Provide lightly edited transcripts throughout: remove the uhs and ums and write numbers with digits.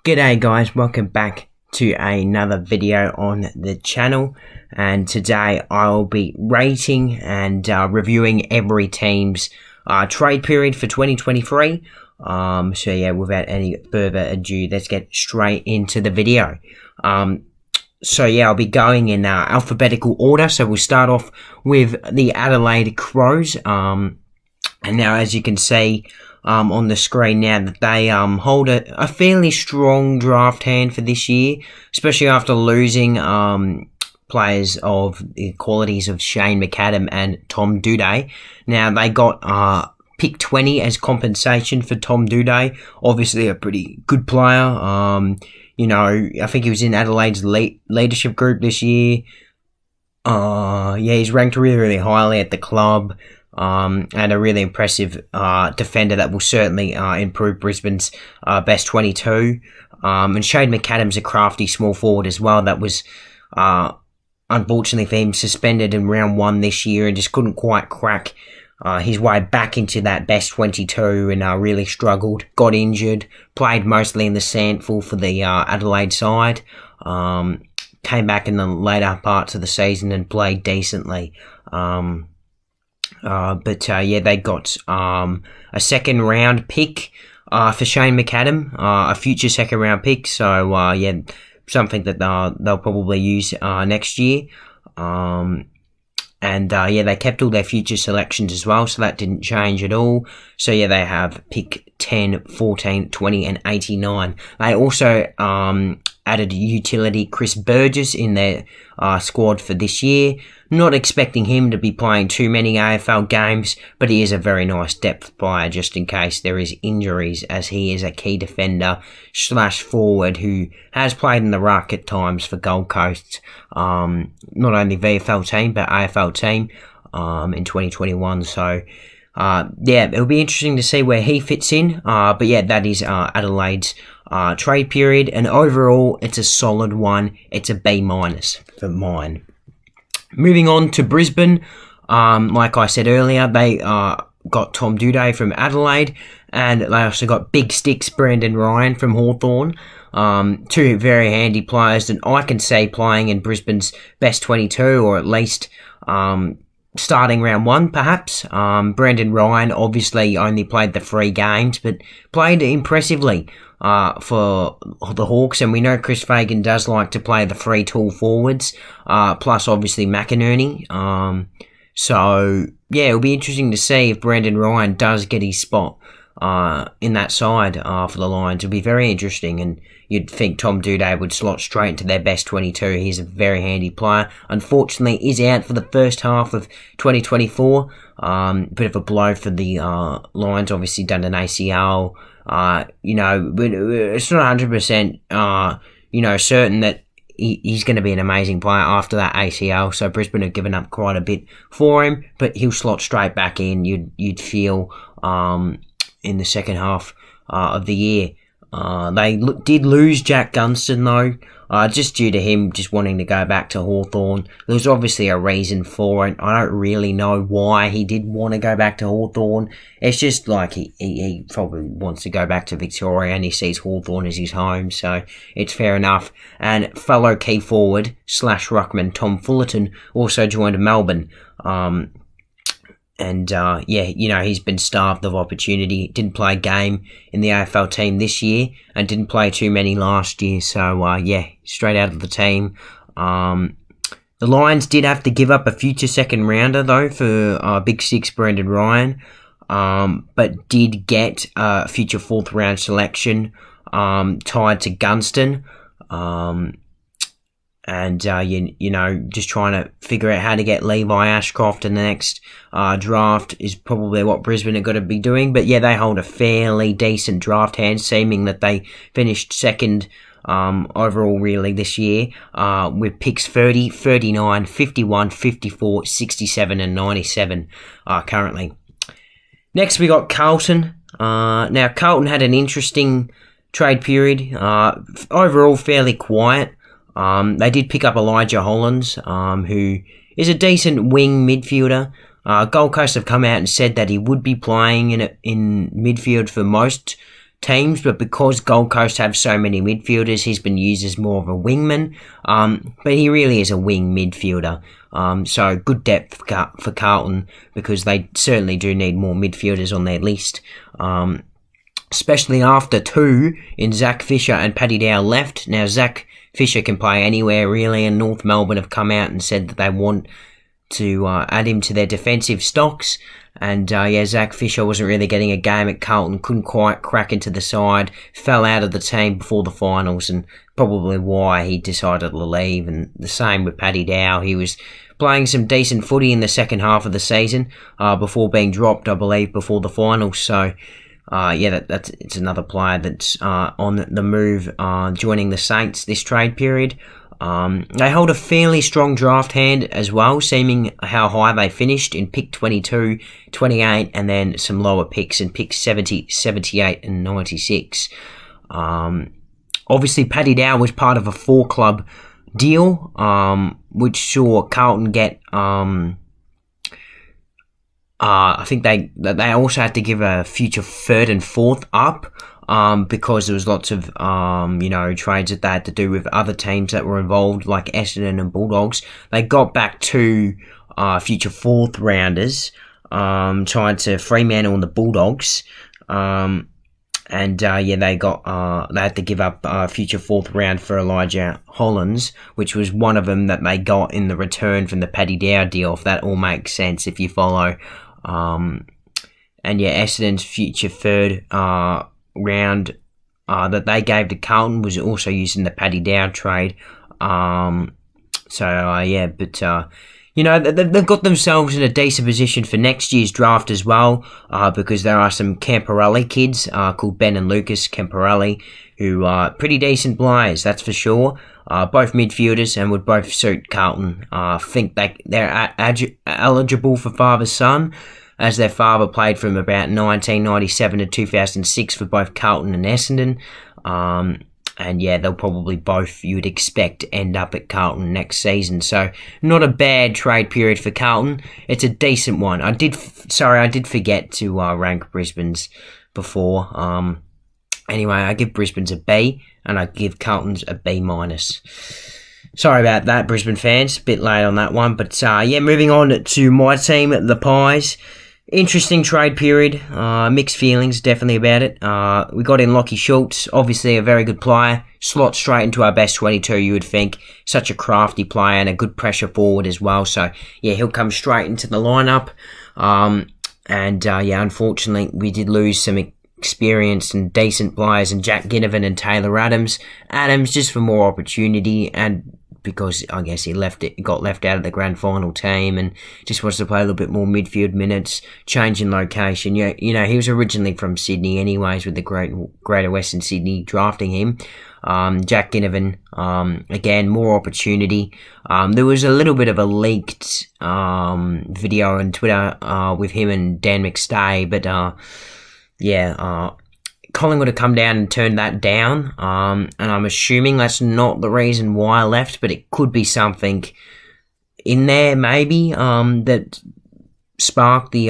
G'day guys, welcome back to another video on the channel, and today I'll be rating and reviewing every team's trade period for 2023. So yeah, without any further ado, let's get straight into the video. So yeah, I'll be going in alphabetical order. So we'll start off with the Adelaide Crows. And now, as you can see on the screen now, that they hold a fairly strong draft hand for this year, especially after losing players of the qualities of Shane McAdam and Tom Doedee. Now, they got pick 20 as compensation for Tom Doedee. Obviously a pretty good player. You know, I think he was in Adelaide's leadership group this year. Yeah, he's ranked really, really highly at the club. And a really impressive defender that will certainly improve Brisbane's best 22. And Shane McAdam's a crafty small forward as well that was, unfortunately for him, suspended in round 1 this year and just couldn't quite crack his way back into that best 22 and really struggled, got injured, played mostly in the sandful for the Adelaide side, came back in the later parts of the season and played decently. But yeah, they got a second round pick for Shane McAdam, a future second round pick. So yeah, something that they'll probably use next year. And yeah, they kept all their future selections as well, so that didn't change at all. So yeah, they have pick 10, 14, 20, and 89. They also added utility Chris Burgess in their squad for this year. Not expecting him to be playing too many AFL games, but he is a very nice depth player just in case there is injuries, as he is a key defender / forward who has played in the ruck at times for Gold Coast, not only VFL team but AFL team in 2021. So yeah, it'll be interesting to see where he fits in. But yeah, that is Adelaide's trade period, and overall it's a solid one. It's a B- for mine. Moving on to Brisbane, like I said earlier, they got Tom Doedee from Adelaide, and they also got Big Sticks Brandon Ryan from Hawthorn. Two very handy players that I can see playing in Brisbane's best 22, or at least starting round 1, perhaps. Brandon Ryan obviously only played the 3 games, but played impressively for the Hawks, and we know Chris Fagan does like to play the 3 tall forwards, plus obviously McInerney. So yeah, it'll be interesting to see if Brandon Ryan does get his spot in that side for the Lions. It'll be very interesting, and you'd think Tom Doedee would slot straight into their best 22. He's a very handy player. Unfortunately, is out for the first half of 2024. Bit of a blow for the Lions. Obviously done an ACL. You know, it's not 100%, you know, certain that he's going to be an amazing player after that ACL. So Brisbane have given up quite a bit for him, but he'll slot straight back in. You'd feel in the second half of the year. They did lose Jack Gunston though, just due to him just wanting to go back to Hawthorn. There was obviously a reason for it. I don't really know why he did want to go back to Hawthorn. It's just like he probably wants to go back to Victoria, and he sees Hawthorn as his home, so it's fair enough. And fellow key forward / ruckman Tom Fullerton also joined Melbourne. And yeah, you know, he's been starved of opportunity. Didn't play a game in the AFL team this year, and didn't play too many last year. So yeah, straight out of the team. The Lions did have to give up a future second rounder though for Big Six Brandon Ryan, but did get a future 4th round selection tied to Gunston. And you know, just trying to figure out how to get Levi Ashcroft in the next draft is probably what Brisbane are going to be doing. But yeah, they hold a fairly decent draft hand, seeming that they finished second overall really this year, with picks 30, 39, 51, 54, 67 and 97 currently. Next we got Carlton. Now Carlton had an interesting trade period, overall fairly quiet. They did pick up Elijah Hollands, who is a decent wing midfielder. Gold Coast have come out and said that he would be playing in midfield for most teams, but because Gold Coast have so many midfielders, he's been used as more of a wingman. But he really is a wing midfielder. So good depth for Carlton, because they certainly do need more midfielders on their list. Especially after two in Zach Fisher and Paddy Dow left. Now, Zach Fisher can play anywhere, really, and North Melbourne have come out and said that they want to add him to their defensive stocks. And, Zach Fisher wasn't really getting a game at Carlton, couldn't quite crack into the side, fell out of the team before the finals, and probably why he decided to leave. And the same with Paddy Dow. He was playing some decent footy in the second half of the season before being dropped, I believe, before the finals. So, it's another player that's on the move, joining the Saints this trade period. They hold a fairly strong draft hand as well, seeming how high they finished in pick 22, 28, and then some lower picks in picks 70, 78, and 96. Obviously, Paddy Dow was part of a 4-club deal, which saw Carlton get... I think they also had to give a future 3rd and 4th up, because there was lots of, trades that they had to do with other teams that were involved, like Essendon and Bulldogs. They got back 2 future 4th rounders, trying to Fremantle and the Bulldogs. They had to give up a future 4th round for Elijah Hollands, which was one of them that they got in the return from the Paddy Dow deal, if that all makes sense, if you follow. Essendon's future 3rd round that they gave to Carlton was also used in the Paddy Dow trade. They've got themselves in a decent position for next year's draft as well, because there are some Camporelli kids called Ben and Lucas Camporelli, who are pretty decent players, that's for sure. Both midfielders, and would both suit Carlton. Think they're eligible for father-son, as their father played from about 1997 to 2006 for both Carlton and Essendon. They'll probably both, you'd expect, end up at Carlton next season. So, not a bad trade period for Carlton. It's a decent one. I did forget to rank Brisbane's before. I give Brisbane's a B, and I give Carlton's a B-. Sorry about that, Brisbane fans. Bit late on that one. But, moving on to my team, the Pies. Interesting trade period. Mixed feelings, definitely, about it. We got in Lachie Schultz, obviously a very good player. Slot straight into our best 22, you would think. Such a crafty player and a good pressure forward as well. So, he'll come straight into the lineup. Unfortunately, we did lose some experienced and decent players in Jack Ginnivan and Taylor Adams. Adams just for more opportunity, and because I guess he got left out of the grand final team and just wants to play a little bit more midfield minutes, change in location. He was originally from Sydney anyways, with the Greater Western Sydney drafting him. Jack Ginnivan, again, more opportunity. There was a little bit of a leaked video on Twitter with him and Dan McStay, but Collingwood have come down and turned that down, and I'm assuming that's not the reason why I left, but it could be something in there, maybe, that sparked the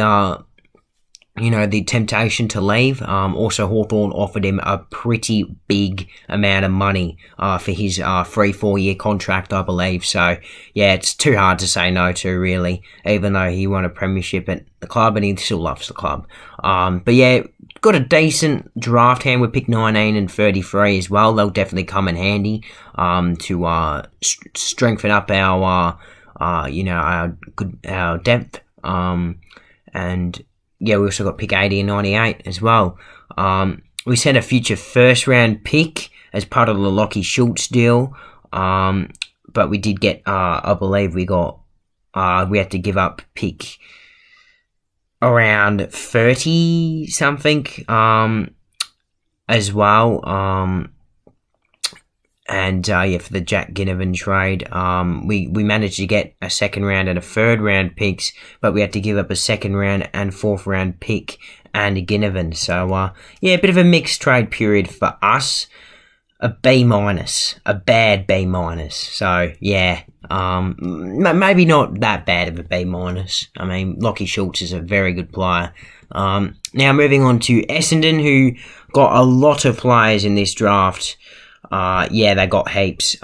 temptation to leave. Also, Hawthorn offered him a pretty big amount of money for his free 4-year contract, I believe. So, it's too hard to say no to, really, even though he won a premiership at the club and he still loves the club. Got a decent draft hand with pick 19 and 33 as well. They'll definitely come in handy to strengthen up our depth. We also got pick 80 and 98 as well. We sent a future first round pick as part of the Lachie Schultz deal. But we did get, I believe we had to give up pick around 30 something as well. For the Jack Ginnivan trade, we managed to get a 2nd round and a 3rd round picks, but we had to give up a 2nd round and 4th round pick and a Ginnivan. So, a bit of a mixed trade period for us. A B-, a bad B-. So, maybe not that bad of a B-. I mean, Lachie Schultz is a very good player. Now moving on to Essendon, who got a lot of players in this draft. They got heaps.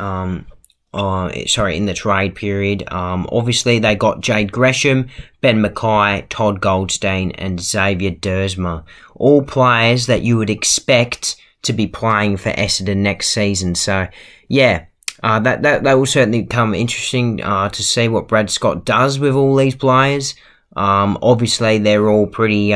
In the trade period. Obviously, they got Jade Gresham, Ben Mackay, Todd Goldstein, and Xavier Dersma. All players that you would expect to be playing for Essendon next season. So, that will certainly become interesting to see what Brad Scott does with all these players. Obviously, they're all pretty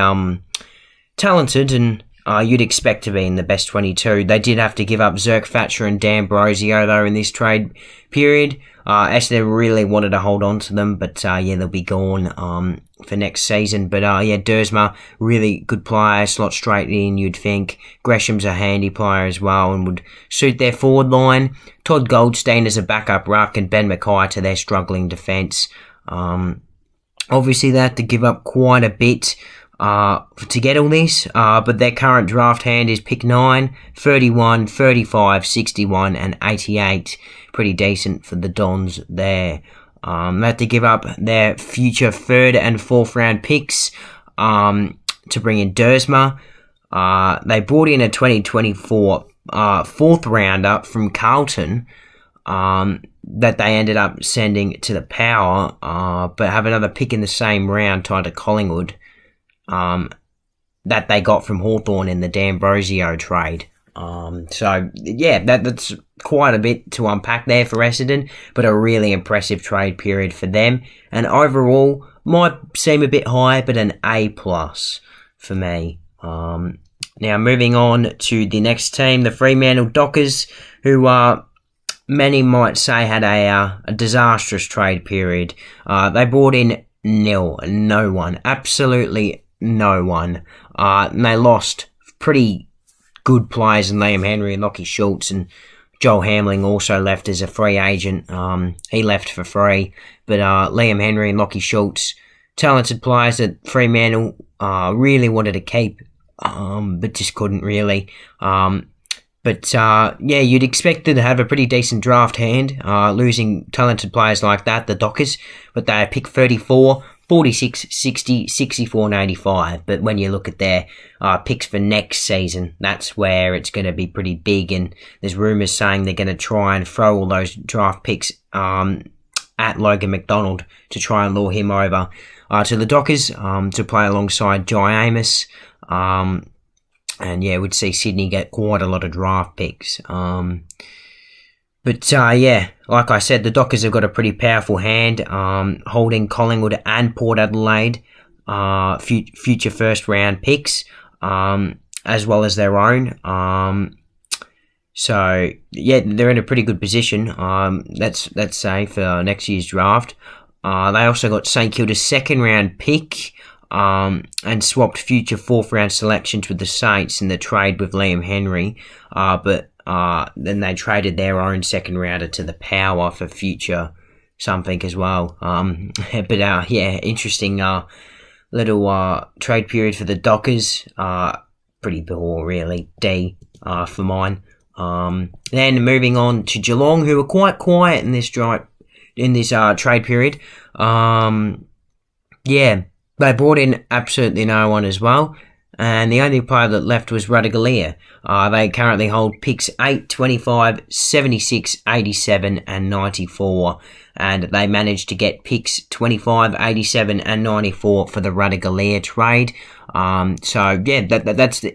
talented and you'd expect to be in the best 22. They did have to give up Zerk Thatcher and Dan Brosio, though, in this trade period. Essendon really wanted to hold on to them, but they'll be gone for next season. But Dersma, really good player, slot straight in, you'd think. Gresham's a handy player as well and would suit their forward line. Todd Goldstein as a backup ruck and Ben Mackay to their struggling defence. Obviously, they had to give up quite a bit to get all this, but their current draft hand is pick 9, 31, 35, 61 and 88. Pretty decent for the Dons there. They had to give up their future 3rd and 4th round picks to bring in Dersma. They brought in a 2024 4th rounder from Carlton that they ended up sending to the Power, but have another pick in the same round tied to Collingwood. That they got from Hawthorn in the D'Ambrosio trade. That's quite a bit to unpack there for Essendon, but a really impressive trade period for them. And overall, might seem a bit high, but an A+ for me. Now moving on to the next team, the Fremantle Dockers, who many might say had a disastrous trade period. They brought in no one, absolutely no one. And they lost pretty good players in Liam Henry and Lockie Schultz, and Joel Hamling also left as a free agent. He left for free, but Liam Henry and Lockie Schultz, talented players that Fremantle really wanted to keep, but just couldn't really. You'd expect them to have a pretty decent draft hand, losing talented players like that, the Dockers, but they picked 34, 46, 60, 64 and 85. But when you look at their picks for next season, that's where it's going to be pretty big, and there's rumours saying they're going to try and throw all those draft picks at Logan McDonald to try and lure him over to the Dockers to play alongside Jai Amos. We'd see Sydney get quite a lot of draft picks. Like I said, the Dockers have got a pretty powerful hand, holding Collingwood and Port Adelaide future first round picks, as well as their own. They're in a pretty good position, let's say, for next year's draft. They also got St Kilda's 2nd round pick, and swapped future 4th round selections with the Saints in the trade with Liam Henry, then they traded their own 2nd rounder to the Power for future something as well. Interesting little trade period for the Dockers. Pretty poor, really. D for mine. Then moving on to Geelong, who were quite quiet in this trade period. They brought in absolutely no one as well, and the only player that left was Radigalia. They currently hold picks 8, 25, 76, 87 and 94, and they managed to get picks 25, 87 and 94 for the Radigalia trade.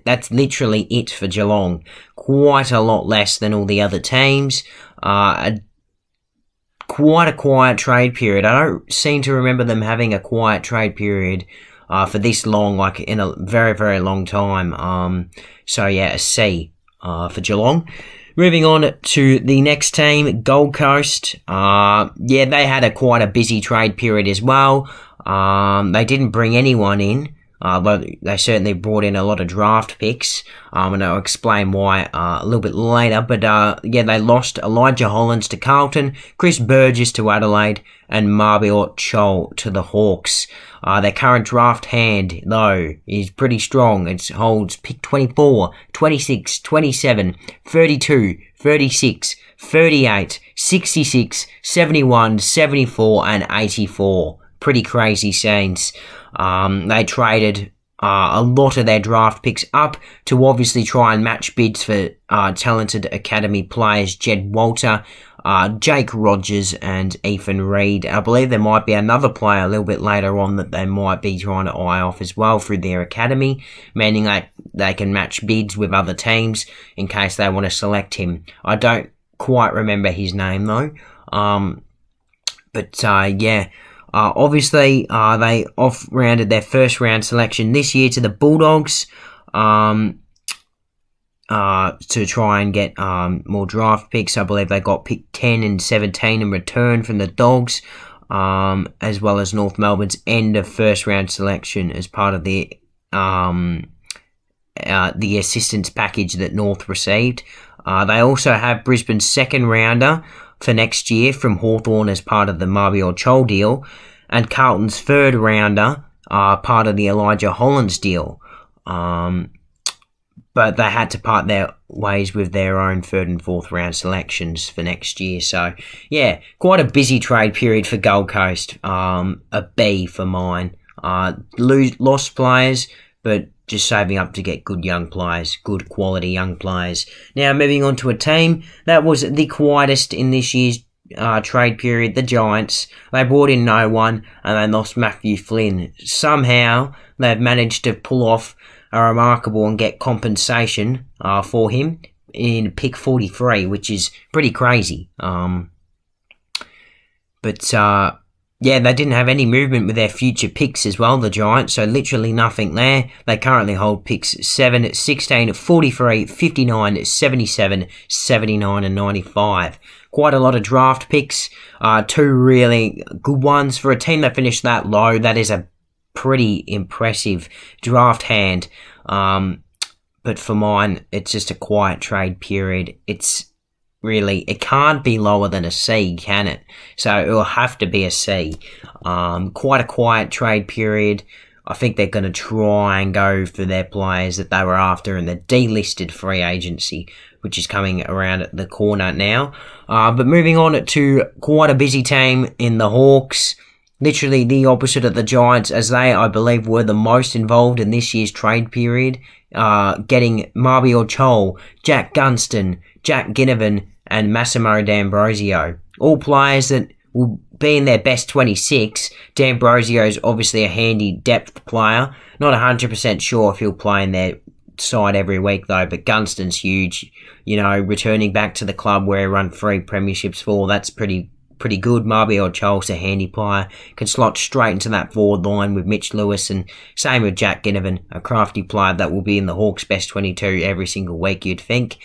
That's literally it for Geelong. Quite a lot less than all the other teams. Quite a quiet trade period. I don't seem to remember them having a quiet trade period for this long, like in a very, very long time. A C for Geelong. Moving on to the next team, Gold Coast. They had quite a busy trade period as well. They didn't bring anyone in, but they certainly brought in a lot of draft picks, and I'll explain why a little bit later. But they lost Elijah Hollands to Carlton, Chris Burgess to Adelaide, and Marbiot Chol to the Hawks. Their current draft hand, though, is pretty strong. It holds pick 24, 26, 27, 32, 36, 38, 66, 71, 74, and 84. Pretty crazy scenes. They traded a lot of their draft picks up to obviously try and match bids for talented academy players Jed Walter, Jake Rogers and Ethan Reed. I believe there might be another player a little bit later on that they might be trying to eye off as well through their academy, meaning that they can match bids with other teams in case they want to select him. I don't quite remember his name though. Obviously, they off-rounded their first round selection this year to the Bulldogs to try and get more draft picks. I believe they got pick 10 and 17 in return from the Dogs, as well as North Melbourne's end of first round selection as part of the assistance package that North received. They also have Brisbane's second rounder for next year from Hawthorn as part of the Mabior Chol deal, and Carlton's third rounder, part of the Elijah Hollands deal. But they had to part their ways with their own third and fourth round selections for next year. So, yeah, quite a busy trade period for Gold Coast. A B for mine. Lost players, but just saving up to get good young players, good quality young players. Now, moving on to a team that was the quietest in this year's trade period, the Giants. They brought in no one and they lost Matthew Flynn. Somehow, they've managed to pull off a remarkable and get compensation for him in pick 43, which is pretty crazy. Yeah, they didn't have any movement with their future picks as well, the Giants, so literally nothing there. They currently hold picks 7, 16, 43, 59, 77, 79 and 95. Quite a lot of draft picks, two really good ones. For a team that finished that low, that is a pretty impressive draft hand. But for mine, it's just a quiet trade period. It can't be lower than a C, can it? So it'll have to be a C. Quite a quiet trade period. I think they're going to try and go for their players that they were after in the delisted free agency, which is coming around the corner now. But moving on to quite a busy team in the Hawks. Literally the opposite of the Giants, as they, I believe, were the most involved in this year's trade period, getting Mabior Chol, Jack Gunston, Jack Ginnivan, and Massimo D'Ambrosio. All players that will be in their best 26. D'Ambrosio is obviously a handy depth player. Not 100% sure if he'll play in their side every week though, but Gunston's huge. Returning back to the club where he run 3 premierships for, that's pretty good. Mabior Chol's a handy player, can slot straight into that forward line with Mitch Lewis, and same with Jack Ginnivan, a crafty player that will be in the Hawks' best 22 every single week, you'd think.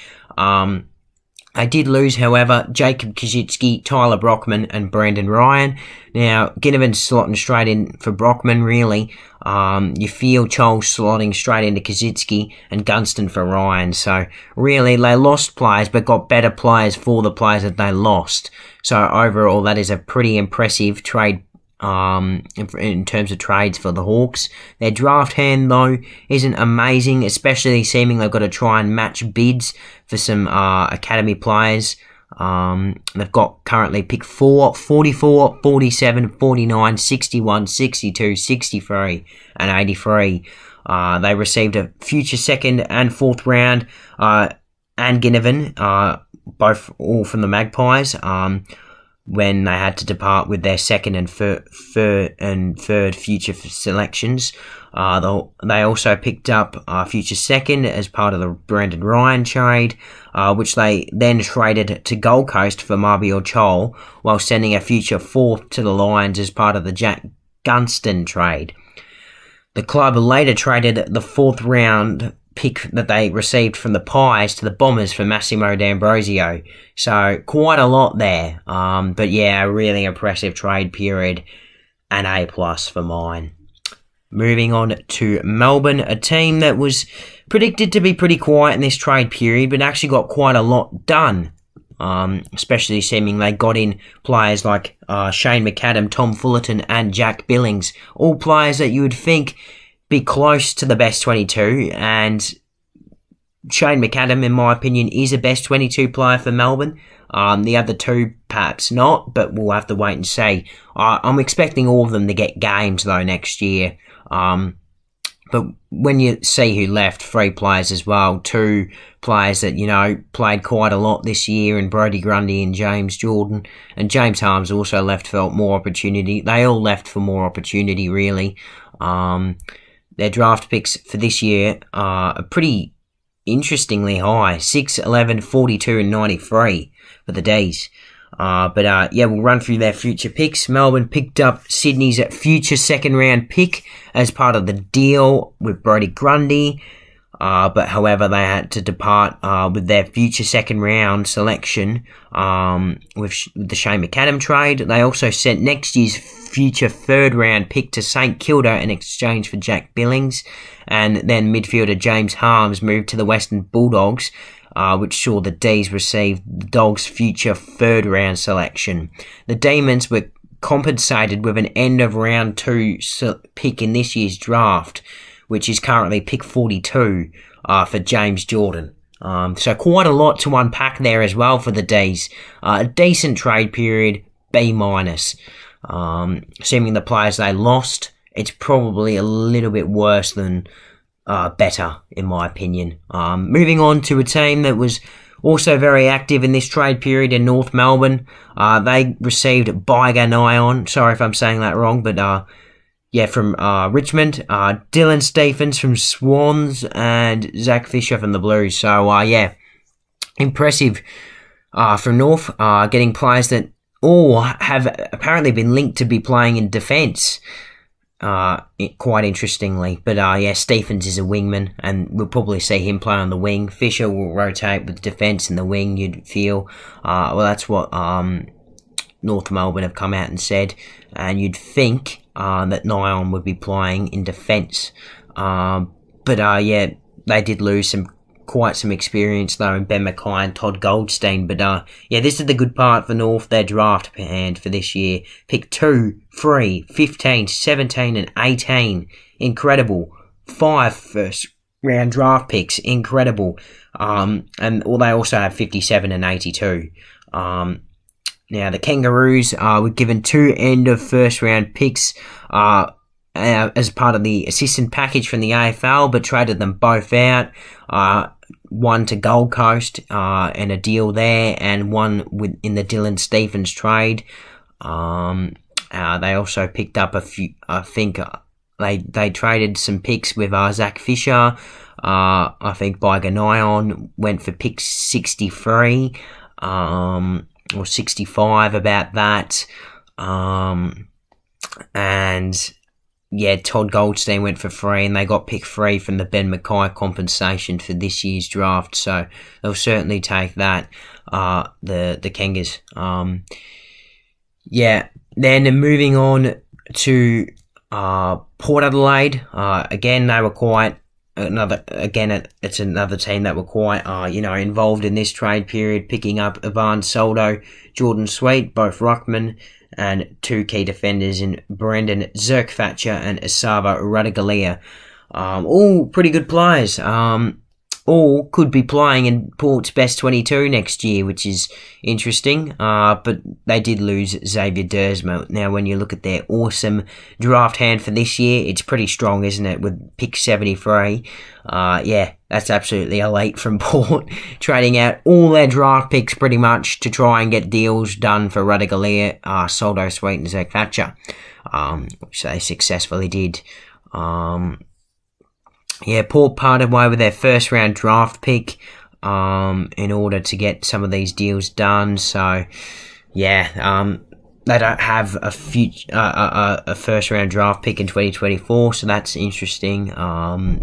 I did lose, however, Jacob Kazitsky, Tyler Brockman, and Brandon Ryan. Now, Ginnivan's slotting straight in for Brockman, really. You feel Chol slotting straight into Kazitsky and Gunston for Ryan. So, really, they lost players, but got better players for the players that they lost. So, overall, that is a pretty impressive trade in terms of trades for the Hawks. Their draft hand, though, isn't amazing, especially seeming they've got to try and match bids for some academy players. They've got currently pick 4, 44, 47, 49, 61, 62, 63, and 83. They received a future second and fourth round, and Ginnivan, all from the Magpies, when they had to depart with their second and third future selections. They also picked up future second as part of the Brandon Ryan trade, which they then traded to Gold Coast for Mabior Chol, while sending a future fourth to the Lions as part of the Jack Gunston trade. The club later traded the fourth round pick that they received from the Pies to the Bombers for Massimo D'Ambrosio. So quite a lot there. But yeah, a really impressive trade period. An A+ for mine. Moving on to Melbourne, a team that was predicted to be pretty quiet in this trade period, but actually got quite a lot done. Especially seeming they got in players like Shane McAdam, Tom Fullerton, and Jack Billings. All players that you would think be close to the best 22, and Shane McAdam, in my opinion, is a best 22 player for Melbourne. The other two, perhaps not, but we'll have to wait and see. I'm expecting all of them to get games, though, next year. but when you see who left, 3 players as well, 2 players that, you know, played quite a lot this year, and Brodie Grundy and James Jordan, and James Harmes also left for more opportunity. They all left for more opportunity, really. Their draft picks for this year are pretty interestingly high, 6, 11, 42 and 93 for the D's. Yeah, we'll run through their future picks. Melbourne picked up Sydney's future second round pick as part of the deal with Brodie Grundy. But however, they had to depart with their future second round selection with the Shane McAdam trade. They also sent next year's future third round pick to St Kilda in exchange for Jack Billings. And then midfielder James Harmes moved to the Western Bulldogs, which saw the D's receive the Dogs' future third round selection. The Demons were compensated with an end of round 2 pick in this year's draft, which is currently pick 42 for James Jordan. So quite a lot to unpack there as well for the D's. A decent trade period, B-. Assuming the players they lost, it's probably a little bit worse than better, in my opinion. Moving on to a team that was also very active in this trade period in North Melbourne. They received Baiga Nyon. Sorry if I'm saying that wrong, but from Richmond. Dylan Stephens from Swans and Zach Fisher from the Blues. So, impressive from North, getting players that all have apparently been linked to be playing in defence. Quite interestingly. But Stephens is a wingman, and we'll probably see him play on the wing. Fisher will rotate with defence in the wing, you'd feel. That's what North Melbourne have come out and said. And you'd think that Nyon would be playing in defence. They did lose quite some experience though in Ben Mackay and Todd Goldstein. But this is the good part for North, their draft hand for this year. Pick 2, 3, 15, 17 and 18. Incredible. 5 first round draft picks. Incredible. And they also have 57 and 82. Now, the Kangaroos were given 2 end of first round picks as part of the assistant package from the AFL, but traded them both out. One to Gold Coast and a deal there, and one in the Dylan Stephens trade. They also picked up a few, I think they traded some picks with Zach Fisher. I think Baiga Nyon went for pick 63. Or 65, about that. Todd Goldstein went for 3, and they got pick 3 from the Ben Mackay compensation for this year's draft. So they'll certainly take that, the Kangas. Then moving on to Port Adelaide. Again, they were quite it's another team that were quite, involved in this trade period, picking up Ivan Soldo, Jordan Sweet, both ruckman, and 2 key defenders in Brendan Zerk-Thatcher and Esava Radaglia. All pretty good players. All could be playing in Port's best 22 next year, which is interesting. But they did lose Xavier Dersma. Now, when you look at their awesome draft hand for this year, it's pretty strong, isn't it? With pick 73. That's absolutely elite from Port. Trading out all their draft picks pretty much to try and get deals done for Radaglia, Soldo, Sweet and Zach Thatcher. Which they successfully did. Port parted way with their first round draft pick in order to get some of these deals done. So, they don't have a first round draft pick in 2024, so that's interesting.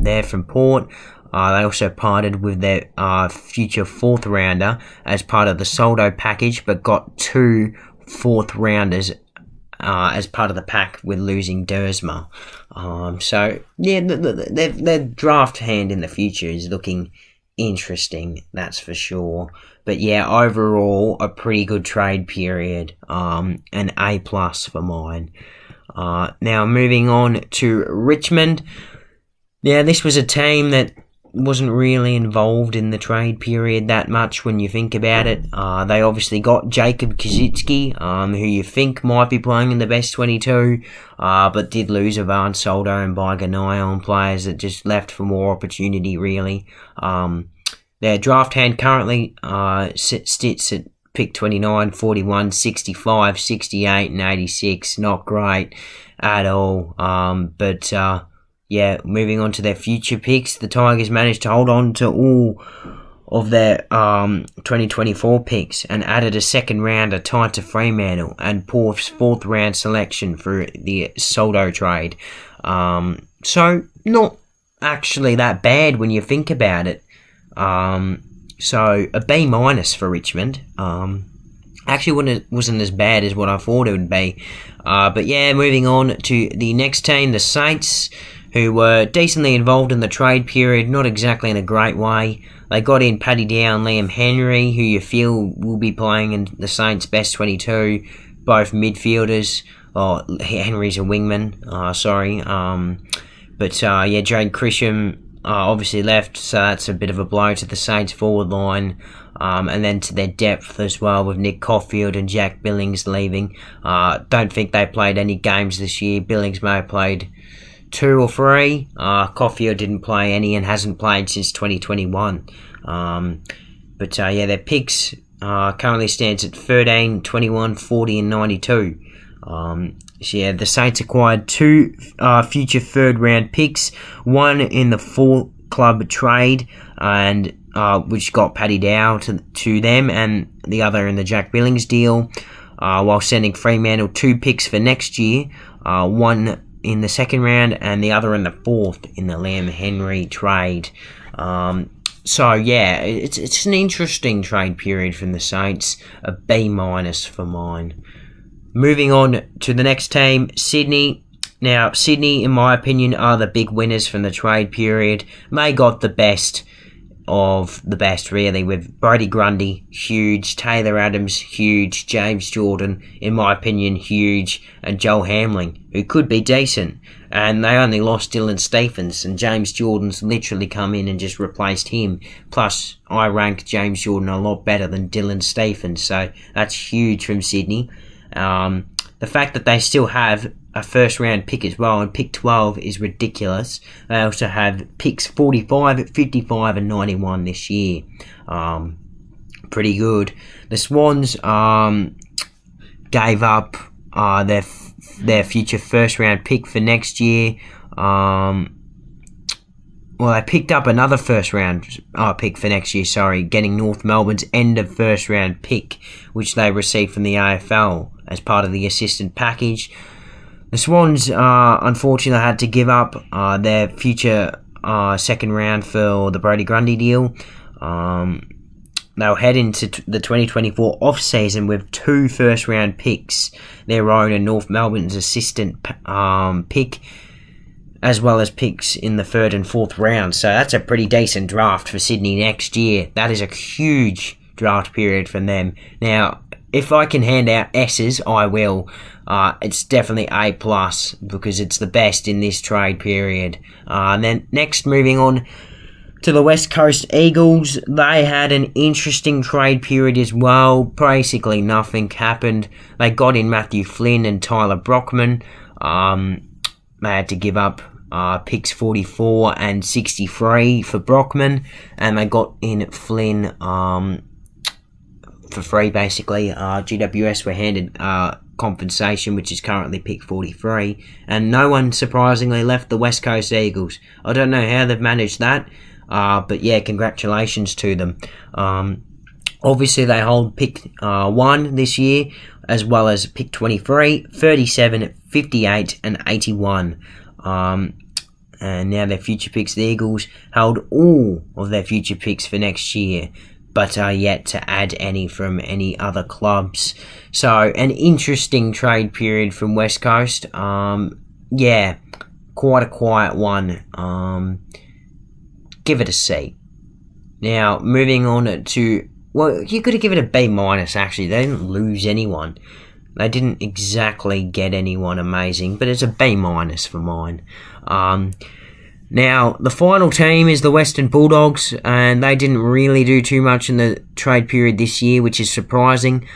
There from Port. They also parted with their future 4th rounder as part of the Soldo package, but got 2 4th rounders as part of the pack with losing Dersma. Their draft hand in the future is looking interesting, that's for sure. But overall, a pretty good trade period. An A+ for mine. Now, moving on to Richmond. This was a team that wasn't really involved in the trade period that much when you think about it. They obviously got Jacob Kazitsky, who you think might be playing in the best 22, but did lose Ivan Soldo and Baiganai on players that just left for more opportunity, really. Their draft hand currently sits at pick 29, 41, 65, 68, and 86. Not great at all. Yeah, moving on to their future picks, the Tigers managed to hold on to all of their 2024 picks and added a second rounder tied to Fremantle and Porth's fourth round selection for the Soldo trade. So not actually that bad when you think about it. So a B minus for Richmond. Actually wasn't as bad as what I thought it would be. But yeah, moving on to the next team, the Saints, who were decently involved in the trade period, not exactly in a great way. They got in Paddy Dow and Liam Henry, who you feel will be playing in the Saints' best 22, both midfielders. Henry's a wingman, yeah, Jade Chrisham obviously left, so that's a bit of a blow to the Saints' forward line. And then to their depth as well, with Nick Caulfield and Jack Billings leaving. Don't think they played any games this year. Billings may have played 2 or 3. Caulfield didn't play any and hasn't played since 2021. Yeah, their picks currently stands at 13, 21, 40 and 92. So yeah, the Saints acquired 2 future third round picks, one in the 4 club trade, and which got Paddy Dow to them, and the other in the Jack Billings deal, while sending Fremantle 2 picks for next year, one in the second round and the other in the 4th in the Liam Henry trade. So yeah, it's an interesting trade period from the Saints. A B minus for mine. Moving on to the next team, Sydney. Now, Sydney, in my opinion, are the big winners from the trade period. They got the best of the best, really, with Brodie Grundy, huge, Taylor Adams, huge, James Jordan, in my opinion, huge, and Joel Hamling, who could be decent. And they only lost Dylan Stephens, and James Jordan's literally come in and just replaced him. Plus, I rank James Jordan a lot better than Dylan Stephens, so that's huge from Sydney. The fact that they still have a first round pick as well, and pick 12 is ridiculous. They also have picks 45, 55 and 91 this year. Pretty good. The Swans gave up their future first round pick for next year. They picked up another first round pick for next year, getting North Melbourne's end of first round pick, which they received from the AFL as part of the assistant package. The Swans, unfortunately, had to give up their future second round for the Brodie Grundy deal. They'll head into the 2024 off-season with 2 first-round picks, their own and North Melbourne's assistant pick, as well as picks in the 3rd and 4th round. So that's a pretty decent draft for Sydney next year. That is a huge draft period from them. Now, if I can hand out S's, I will. It's definitely A+, because it's the best in this trade period. And then next, moving on to the West Coast Eagles, they had an interesting trade period as well. Basically nothing happened. They got in Matthew Flynn and Tyler Brockman. They had to give up picks 44 and 63 for Brockman, and they got in Flynn for free, basically. GWS were handed compensation, which is currently pick 43, and no one surprisingly left the West Coast Eagles. I don't know how they've managed that, but yeah, congratulations to them. Obviously, they hold pick 1 this year, as well as pick 23, 37, 58, and 81. And now their future picks, the Eagles, held all of their future picks for next year, but are yet to add any from any other clubs. So, an interesting trade period from West Coast. Yeah, quite a quiet one. Give it a C. Now, moving on to... Well, you could have given it a B-, actually. They didn't lose anyone. They didn't exactly get anyone amazing, but it's a B- for mine. Now, the final team is the Western Bulldogs, and they didn't really do too much in the trade period this year, which is surprising.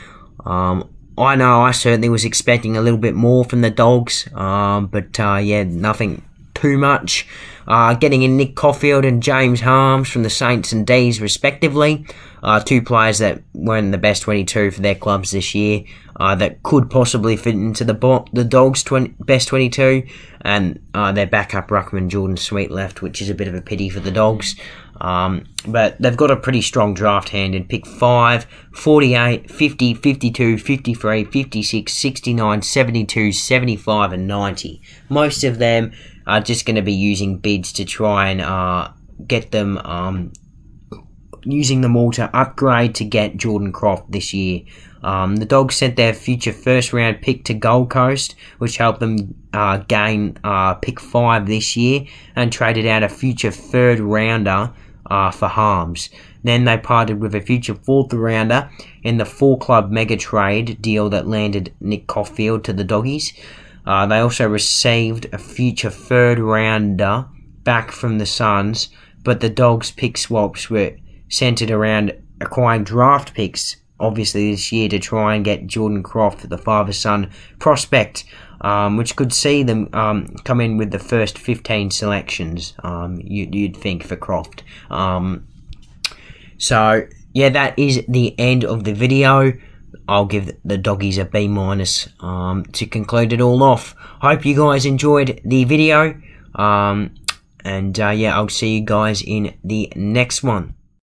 I know I certainly was expecting a little bit more from the Dogs, but yeah, nothing too much. Getting in Nick Caulfield and James Harms from the Saints and D's respectively. Two players that weren't in the best 22 for their clubs this year, that could possibly fit into the Dogs' best 22, and their backup ruckman Jordan Sweet left, which is a bit of a pity for the Dogs. But they've got a pretty strong draft hand in pick 5, 48, 50, 52, 53, 56, 69, 72, 75 and 90. Most of them are just going to be using bids to try and get them, using them all to upgrade to get Jordan Croft this year. The Dogs sent their future first round pick to Gold Coast, which helped them gain pick 5 this year, and traded out a future third rounder for Harms. Then they parted with a future 4th rounder in the 4-club mega trade deal that landed Nick Caulfield to the Doggies. They also received a future 3rd rounder back from the Suns, but the Dogs' pick swaps were centered around acquiring draft picks, obviously this year, to try and get Jordan Croft, the father-son prospect, which could see them come in with the first 15 selections, you'd think, for Croft. So, yeah, that is the end of the video. I'll give the Doggies a B- to conclude it all off. Hope you guys enjoyed the video, and yeah, I'll see you guys in the next one.